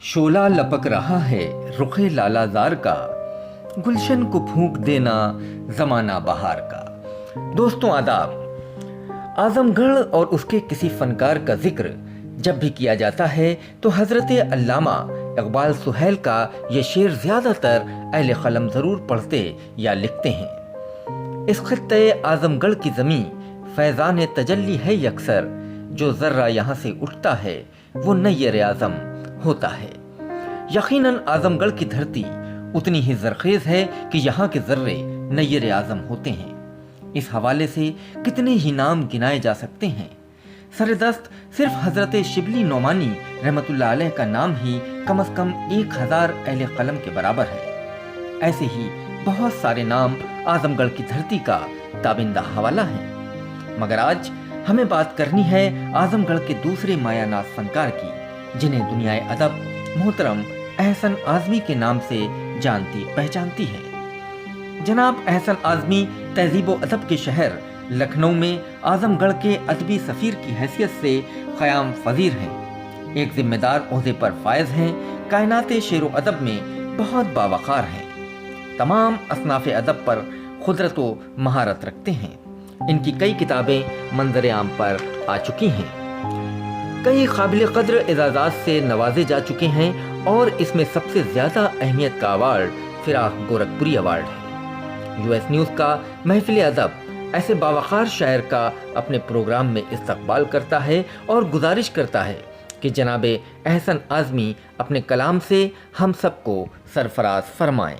शोला लपक रहा है रुखे लालाजार का, गुलशन को फूंक देना जमाना बहार का। दोस्तों आदाब। आजमगढ़ और उसके किसी फनकार का जिक्र जब भी किया जाता है तो हजरत अल्लामा इकबाल सुहैल का ये शेर ज्यादातर अहले कलम जरूर पढ़ते या लिखते हैं। इस खित्ते आजमगढ़ की जमीन फैजान तजल्ली है यकसर, जो जर्रा यहाँ से उठता है वो नय्यर आजम होता है। यकीनन आजमगढ़ की धरती उतनी ही जरखेज है कि यहाँ के जर्रे नय्यर आजम होते हैं। इस हवाले से कितने ही नाम गिनाए जा सकते हैं। सरदस्त सिर्फ हजरत शिबली नोमानी रहमतुल्लाह अलैह का नाम ही कम से कम 1000 अहले कलम के बराबर है। ऐसे ही बहुत सारे नाम आजमगढ़ की धरती का ताबिंदा हवाला है। मगर आज हमें बात करनी है आजमगढ़ के दूसरे मायानाज फनकार की, जिन्हें दुनियाए अदब मोहतरम एहसन आज़मी के नाम से जानती पहचानती है। जनाब एहसन आज़मी तहजीब व अदब के शहर लखनऊ में आजमगढ़ के अदबी सफ़ीर की हैसियत से क़याम फजीर हैं। एक जिम्मेदार ओहदे पर फायज हैं। कायनात शेर व अदब में बहुत बावक़ार हैं। तमाम असनाफ़ अदब पर खुदरत व महारत रखते हैं। इनकी कई किताबें मंजर आम पर आ चुकी हैं। कई काबिल कद्र एजाज़ात से नवाजे जा चुके हैं और इसमें सबसे ज़्यादा अहमियत का अवार्ड फिराक गोरखपुरी अवार्ड है। US न्यूज़ का महफिल अदब ऐसे बावक़ार शायर का अपने प्रोग्राम में इस्तकबाल करता है और गुजारिश करता है कि जनाब एहसन आज़मी अपने कलाम से हम सबको सरफराज फरमाएं।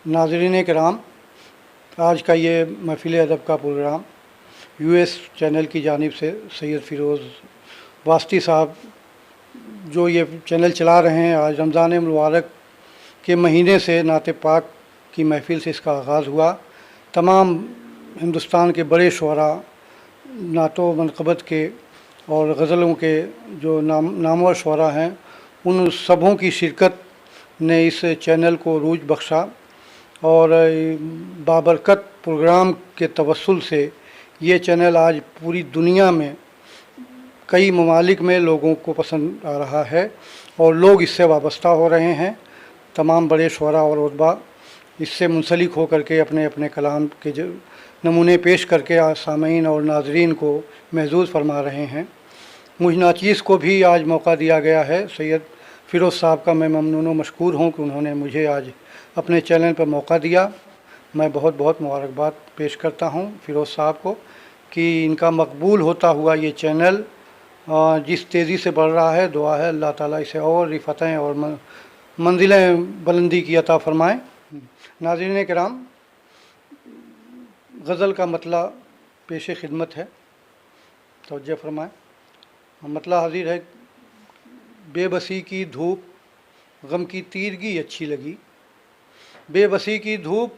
नाज़रीन किराम, आज का ये महफिल अदब का प्रोग्राम US चैनल की जानिब से सैयद फ़िरोज़ वास्ती साहब जो ये चैनल चला रहे हैं, आज रमज़ान मुबारक के महीने से नाते पाक की महफिल से इसका आगाज़ हुआ। तमाम हिंदुस्तान के बड़े शुअरा, नातो मनक़बत के और गज़लों के जो नामवर शुअरा हैं, उन सबों की शिरकत ने इस चैनल को रूज बख्शा और बाबरकत प्रोग्राम के तवस्सुल से ये चैनल आज पूरी दुनिया में कई ममालिक में लोगों को पसंद आ रहा है और लोग इससे वाबस्ता हो रहे हैं। तमाम बड़े शुअरा और उदबा इससे मुंसलिक हो करके अपने अपने कलाम के नमूने पेश करके सामीन और नाज़रीन को महजूज़ फरमा रहे हैं। मुझ नाचीज़ को भी आज मौका दिया गया है। सैयद फ़िरोज़ साहब का मैं ममनून व मशकूर हूँ कि उन्होंने मुझे आज अपने चैनल पर मौका दिया। मैं बहुत बहुत मुबारकबाद पेश करता हूँ फ़िरोज़ साहब को कि इनका मकबूल होता हुआ ये चैनल जिस तेज़ी से बढ़ रहा है, दुआ है अल्लाह ताला इसे और रिफ़तें और मंजिलें बुलंदी की अता फ़रमाएँ। नाज़रीन किराम, गज़ल का मतला पेश खिदमत है, तवज्जो फ़रमाएँ। मतला हाज़िर है। बेबसी की धूप गम की तीरगी अच्छी लगी, बेबसी की धूप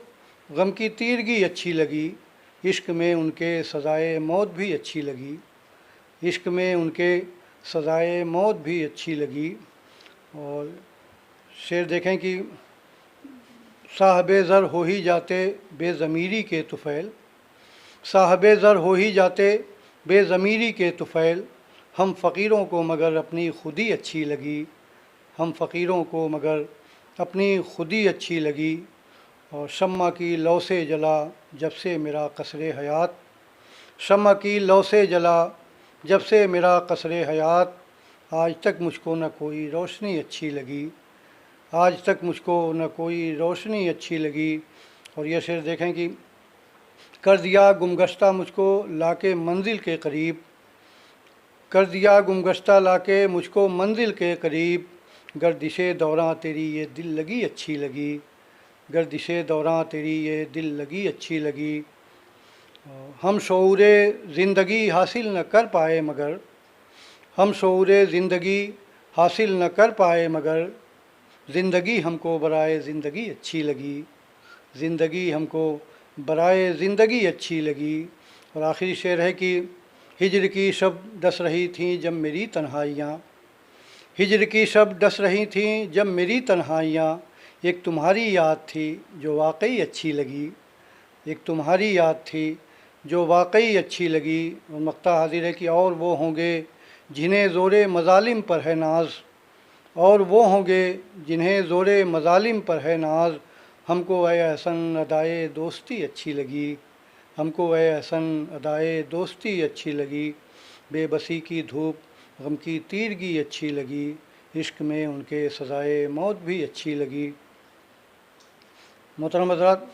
गम की तीरगी अच्छी लगी, इश्क में उनके सज़ाए मौत भी अच्छी लगी, इश्क में उनके सज़ाए मौत भी अच्छी लगी। और शेर देखें कि साहबे ज़र हो ही जाते बेज़मीरी के तुफ़ैल, साहबे ज़र हो ही जाते बेज़मीरी के तुफ़ैल, हम फ़कीरों को मगर अपनी खुदी अच्छी लगी, हम फ़कीरों को मगर अपनी खुदी अच्छी लगी। और शम्मा की लौ से जला जब से मेरा कसरे हयात, शम्मा की लौ से जला जब से मेरा कसरे हयात, आज तक मुझको न कोई रोशनी अच्छी लगी, आज तक मुझको न कोई रोशनी अच्छी लगी। और ये शेर देखें कि कर दिया गुमगश्ता मुझको लाके मंजिल के करीब, कर दिया गुमगश्ता लाके मुझको मंजिल के करीब, गर्दिशे दौरां तेरी ये दिल लगी अच्छी लगी, गर्दिशे दौरां तेरी ये दिल लगी अच्छी लगी। हम शऊरे ज़िंदगी हासिल न कर पाए मगर, हम शऊरे ज़िंदगी हासिल न कर पाए मगर, ज़िंदगी हमको बराए ज़िंदगी अच्छी लगी, ज़िंदगी हमको बराए ज़िंदगी अच्छी लगी। और आखिरी शेर है कि हिजर की शब डस रही थीं जब मेरी तन्हाइयाँ, हिजर की शब डस रही थीं जब मेरी तन्हाइयाँ, एक तुम्हारी याद थी जो वाकई अच्छी लगी, एक तुम्हारी याद थी जो वाकई अच्छी लगी। और मक्ता हाजिर है कि और वो होंगे जिन्हें ज़ोरे मज़ालिम पर है नाज, और वो होंगे जिन्हें ज़ोरे मज़ालिम पर है नाज। हमको ए हसन अदाए दोस्ती अच्छी लगी, हमको ए हसन अदाए दोस्ती अच्छी लगी। बेबसी की धूप गम की तीरगी अच्छी लगी, इश्क में उनके सज़ाए मौत भी अच्छी लगी। मोहतरम हज़रात,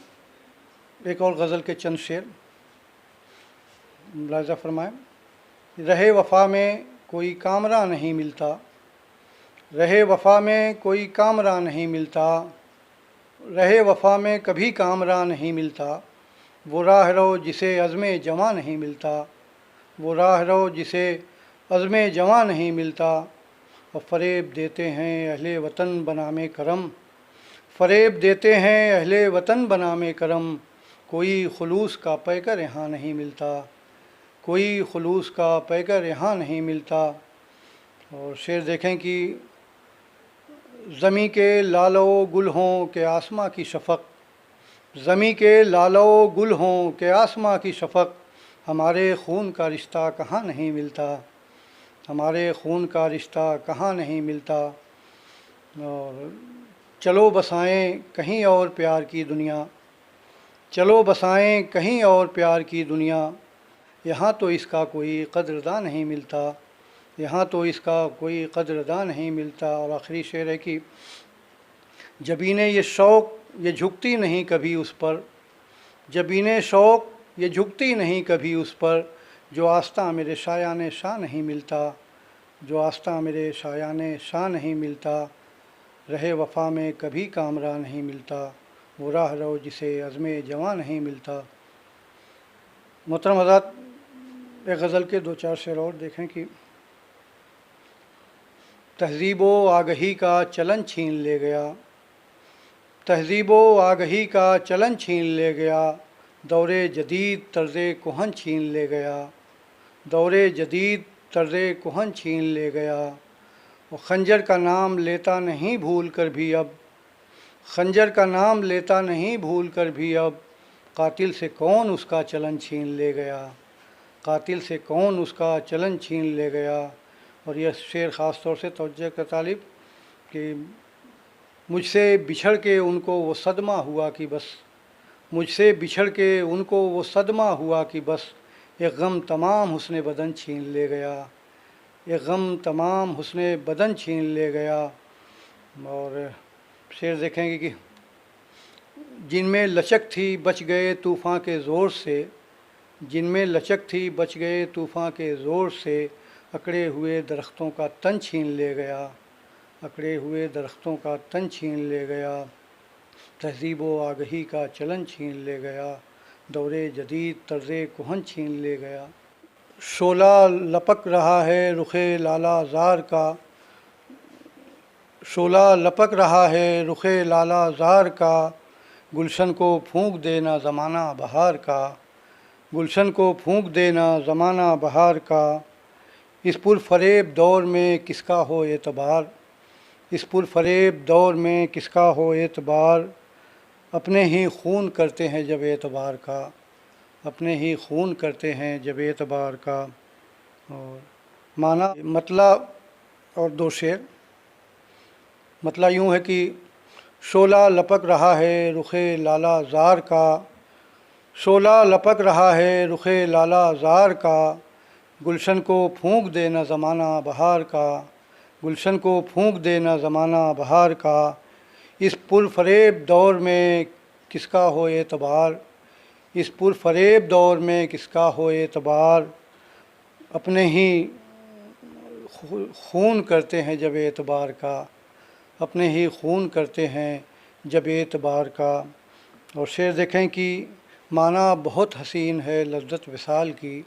एक और गज़ल के चंद शेर मुलाहिज़ा फरमाएँ। रहे वफ़ा में कोई कामरा नहीं मिलता, रहे वफ़ा में कोई कामरा नहीं मिलता, रहे वफ़ा में कभी कामरा नहीं मिलता। वो राह रो जिसे अज़्मे जवां नहीं मिलता, वो राह रो जिसे अज़्मे जवां नहीं मिलता। और फ़रेब देते हैं अहले वतन बनामे करम, फ़रेब देते हैं अहले वतन बनामे करम। कोई खुलूस का पैकर यहाँ नहीं मिलता, कोई खुलूस का पैकर यहाँ नहीं मिलता। और शेर देखें कि ज़मी के लालो गुल हों के आसमां की शफ़क़, ज़मी के लालो गुल हों के आसमां की शफ़क़। हमारे खून का रिश्ता कहाँ नहीं मिलता, हमारे खून का रिश्ता कहाँ नहीं मिलता। और चलो बसाएं कहीं और प्यार की दुनिया, चलो बसाएं कहीं और प्यार की दुनिया। यहाँ तो इसका कोई कदरदान नहीं मिलता, यहाँ तो इसका कोई कदरदान नहीं मिलता। और आखिरी शेर है कि जबीने ये शौक़ ये झुकती नहीं कभी उस पर, जबीने शौक़ ये झुकती नहीं कभी उस पर। जो आस्था मेरे शायाने शाह नहीं मिलता, जो आस्था मेरे शायाने शाह नहीं मिलता। रहे वफ़ा में कभी कामरा नहीं मिलता, वो राह रो जिसे अज़्मे जवां नहीं मिलता। मोहतरम हज़रात, एक गज़ल के दो चार शेर और देखें कि तहज़ीबो आगही का चलन छीन ले गया, तहज़ीबो आगही का चलन छीन ले गया। दौरे जदीद तर्ज़े कुहन छीन ले गया, दौरे जदीद तर्ज़े कुहन छीन ले गया। वो खंजर का नाम लेता नहीं भूल कर भी अब, खंजर का नाम लेता नहीं भूल कर भी अब। कातिल से कौन उसका चलन छीन ले गया, कातिल से कौन उसका चलन छीन ले गया। और यह शेर ख़ास तौर से तवज्जो का तालिब कि मुझसे बिछड़ के उनको वो सदमा हुआ कि बस, मुझसे बिछड़ के उनको वो सदमा हुआ कि बस। एक गम तमाम हुस्न बदन छीन ले गया, एक गम तमाम हुस्न बदन छीन ले गया। और शेर देखेंगे कि जिनमें लचक थी बच गए तूफ़ान के ज़ोर से, जिनमें लचक थी बच गए तूफ़ान के ज़ोर से। अकड़े हुए दरख्तों का तन छीन ले गया, अकड़े हुए दरख्तों का तन छीन ले गया। तहज़ीबो आगही का चलन छीन ले गया, दौरे जदीद तर्ज़े कुहन छीन ले गया। शोला लपक रहा है रुखे लाला ज़ार का, शोला लपक रहा है रुखे लाला ज़ार का। गुलशन को फूंक देना ज़माना बहार का, गुलशन को फूंक देना ज़माना बहार का। इस पुरफ़रेब दौर में किसका हो एतबार, इस पुरफ़रेब दौर में किसका हो एतबार। अपने ही खून करते हैं जब एतबार का, अपने ही खून करते हैं जब एतबार का। और माना मतला और दो शेर। मतला यूँ है कि शोला लपक रहा है रुखे लाला ज़ार का, शोला लपक रहा है रुखे लाला ज़ार का। गुलशन को फूंक देना ज़माना बहार का, गुलशन को फूंक देना ज़माना बहार का। इस पुरफ़रेब दौर में किसका हो एतबार, इस पुरफ़रेब दौर में किसका हो एतबार। अपने ही खून करते हैं जब एतबार का, अपने ही खून करते हैं जब एतबार का। और शेर देखें कि माना बहुत हसीन है लज़्ज़त विसाल की,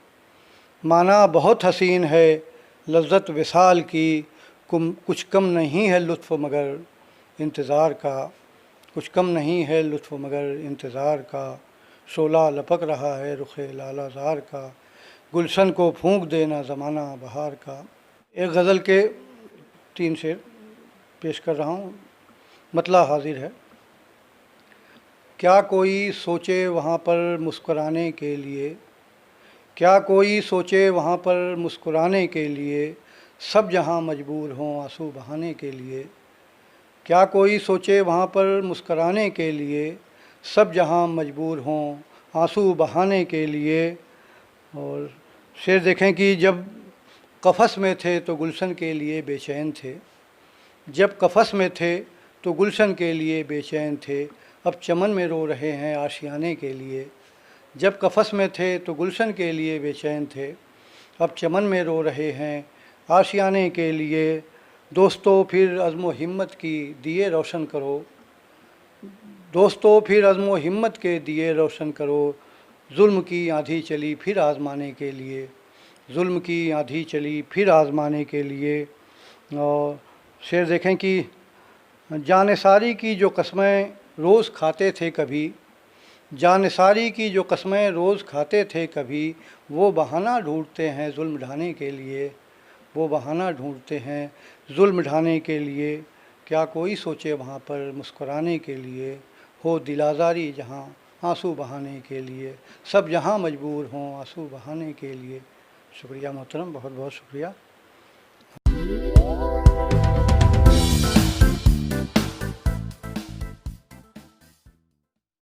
माना बहुत हसीन है लज़्ज़त विसाल की। कुछ कम नहीं है लुत्फ़ मगर इंतज़ार का, कुछ कम नहीं है लुत्फ़ मगर इंतज़ार का। शोला लपक रहा है रुखे लाला ज़ार का, गुलशन को फूंक देना ज़माना बहार का। एक गज़ल के 3 शेर पेश कर रहा हूँ। मतला हाजिर है। क्या कोई सोचे वहाँ पर मुस्कुराने के लिए, क्या कोई सोचे वहाँ पर मुस्कुराने के लिए, सब जहाँ मजबूर हों आंसू बहाने के लिए। क्या कोई सोचे वहाँ पर मुस्कुराने के लिए, सब जहाँ मजबूर हों आंसू बहाने के लिए। और शेर देखें कि जब कफ़स में थे तो गुलशन के लिए बेचैन थे, जब कफ़स में थे तो गुलशन के लिए बेचैन थे, अब चमन में रो रहे हैं आशियाने के लिए। जब कफ़स में थे तो गुलशन के लिए बेचैन थे, अब चमन में रो रहे हैं आशियाने के लिए। दोस्तों फिर अज़्म हिम्मत की दिए रोशन करो, दोस्तों फिर अज़्म हिम्मत के दिए रोशन करो। जुल्म की आंधी चली फिर आज़माने के लिए, जुल्म की आंधी चली फिर आज़माने के लिए। और शेर देखें कि जानिसारी की जो कस्में रोज़ खाते थे कभी, जानिसारी की जो कस्में रोज़ खाते थे कभी, वो बहाना ढूंढते हैं जुल्म ढाने के लिए, वो बहाना ढूंढते हैं जुल्म ढाने के लिए। क्या कोई सोचे वहाँ पर मुस्कुराने के लिए, हो दिल आज़ारी जहाँ आंसू बहाने के लिए, सब जहाँ मजबूर हों आंसू बहाने के लिए। शुक्रिया मोहतरम, बहुत बहुत शुक्रिया।